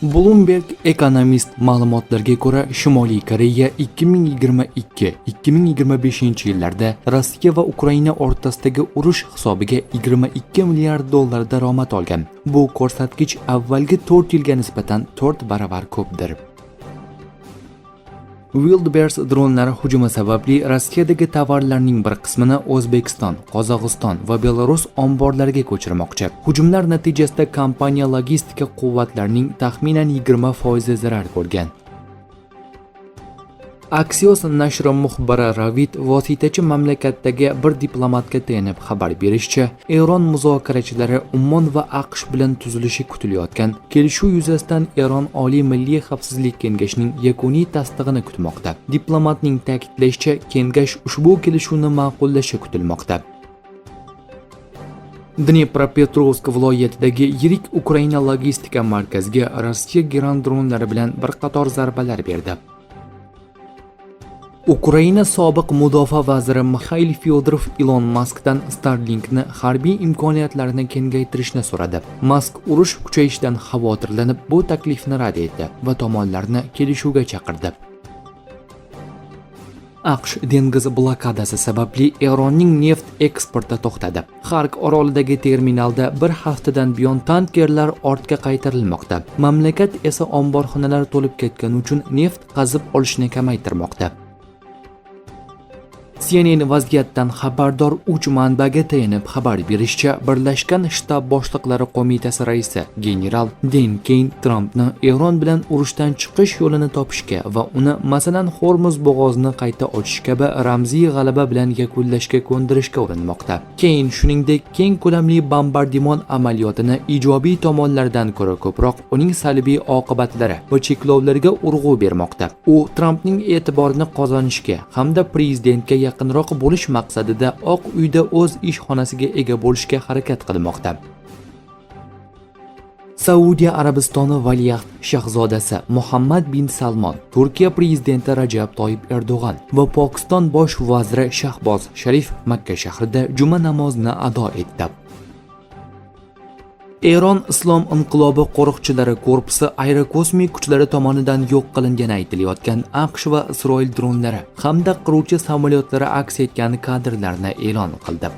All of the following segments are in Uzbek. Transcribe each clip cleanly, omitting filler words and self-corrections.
Bloomberg Economist ma'lumotlariga ko'ra, Shimoliy Koreya 2022-2025 yillarda Rossiya va Ukraina o'rtasidagi urush hisobiga 22 milliard dollar daromad olgan. Bu ko'rsatkich avvalgi 4 yilga nisbatan 4 baravar ko'pdir. Wildberries dronlari hujumi sababli Rossiyadagi tovarlarning bir qismini O'zbekiston, Qozog'iston va Belarus omborlariga ko'chirmoqchi. Hujumlar natijasida kompaniya logistika quvvatlarining taxminan 20% zarar ko'rgan. Axios nashri muxbiri Ravit vositachi mamlakatdagi bir diplomatga tayanib xabar berishicha, Eron muzokarachilari Ummon va AQSh bilan tuzilishi kutilayotgan kelishuv yuzasidan Eron Oliy Milliy xavfsizlik kengashining yakuniy tasdig'ini kutmoqda. Diplomatning ta'kidlashicha, kengash ushbu kelishuvni ma'qullashi kutilmoqda. Dnepropetrovsk viloyatidagi yirik Ukraina logistika markaziga Rossiya Geran dronlari bilan bir qator zarbalar berdi. Ukraina sobiq mudofaa vaziri Mikhail Fyodorov Elon Muskdan Starlinkni harbiy imkoniyatlarini kengaytirishni so'radi. Musk urush kuchayishidan xavotirlanib, bu taklifni rad etdi va tomonlarni kelishuvga chaqirdi. AQSh dengiz blokadasi sababli Eronning neft eksporti to'xtadi. Xark orolidagi terminalda bir haftadan buyon tankerlar ortga qaytarilmoqda. Mamlakat esa omborxonalar to'lib ketgani uchun neft qazib olishni kamaytirmoqda. CNN vaziyatdan xabardor 3 manbaga tayanib xabar berishicha, Birlashgan Shtab boshliqlari qo'mitasi raisi general Dan Keyn Trampni Eron bilan urushdan chiqish yo'lini topishga va uni masalan Hormuz bo'g'ozini qayta ochish kabi ramziy g'alaba bilan yakunlashga ko'ndirishga urinmoqda. Keyn shuningdek keng ko'lamli bombardimon amaliyotini ijobiy tomonlardan ko'ra ko'proq uning salbiy oqibatlari va cheklovlariga urg'u bermoqda. U Trampning e'tiborini qozonishga hamda prezidentga yaqinroq bo'lish maqsadida Oq uyda o'z ishxonasiga ega bo'lishga harakat qilmoqda. Saudiya Arabistoni valiahd shahzodasi Muhammad bin Salmon, Turkiya prezidenti Rajab Toyyib Erdo'g'an va Pokiston bosh vaziri Shahboz Sharif Makka shahrida juma namozini ado etdi. Eron Islom inqilobi qo'riqchilari korpusi aerokosmik kuchlari tomonidan yo'q qilingani aytilayotgan AQSh va Isroil dronlari hamda qiruvchi samolyotlari aks etgan kadrlarni e'lon qildi.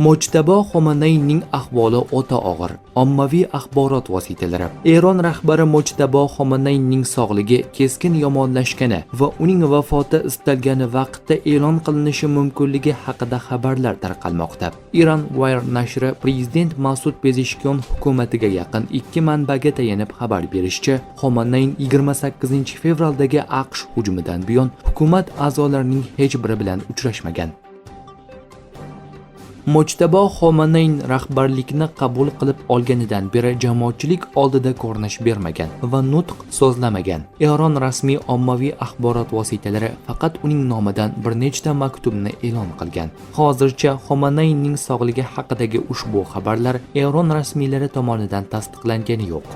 Mojtabo Xomanayning ahvoli o'ta og'ir. Ommaviy axborot vositalari Eron rahbari Mojtabo Xomanayning sog'ligi keskin yomonlashgani va uning vafoti istalgan vaqtda e'lon qilinishi mumkinligi haqida xabarlar tarqalmoqda. Iran Wire nashri prezident Masud Pezeshkian hukumatiga yaqin 2 manbaga tayanib xabar berishicha, Xomanay 28 fevraldagi AQSh hujumidan buyon hukumat a'zolarining hech biri bilan uchrashmagan. Mojtabo Xomanay rahbarlikni qabul qilib olganidan beri jamoatchilik oldida ko'rinish bermagan va nutq so'zlamagan. Eron rasmiy ommaviy axborot vositalari faqat uning nomidan bir nechta maktubni e'lon qilgan. Hozircha Xomanayning sog'ligi haqidagi ushbu xabarlar Eron rasmiylari tomonidan tasdiqlangani yo'q.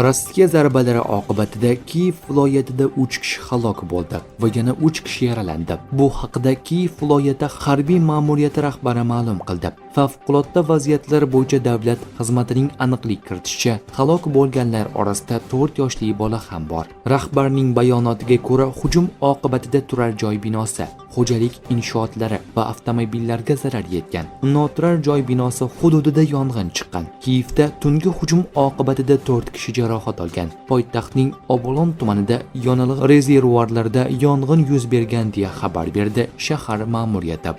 Rossiya zarbalari oqibatida Kiyev viloyatida 3 kishi halok bo'ldi va yana 3 kishi yaralandi. Bu haqida Kiyev viloyati harbiy ma'muriyati rahbari ma'lum qildi. Favqulodda vaziyatlar bo'yicha davlat xizmatining aniqlik kiritishicha, halok bo'lganlar orasida 4 yoshli bola ham bor. Rahbarning bayonotiga ko'ra, hujum oqibatida turar joy binosi, xo'jalik inshootlari va avtomobillarga zarar yetgan. Noturar joy binosi hududida yong'in chiqqan. Kiyevda tungi hujum oqibatida 4 kishi jarohat olgan. Poytaxtning Obolon tumanida yonilg'i rezervuarlarida yong'in yuz bergan deya xabar berdi shahar ma'muriyati.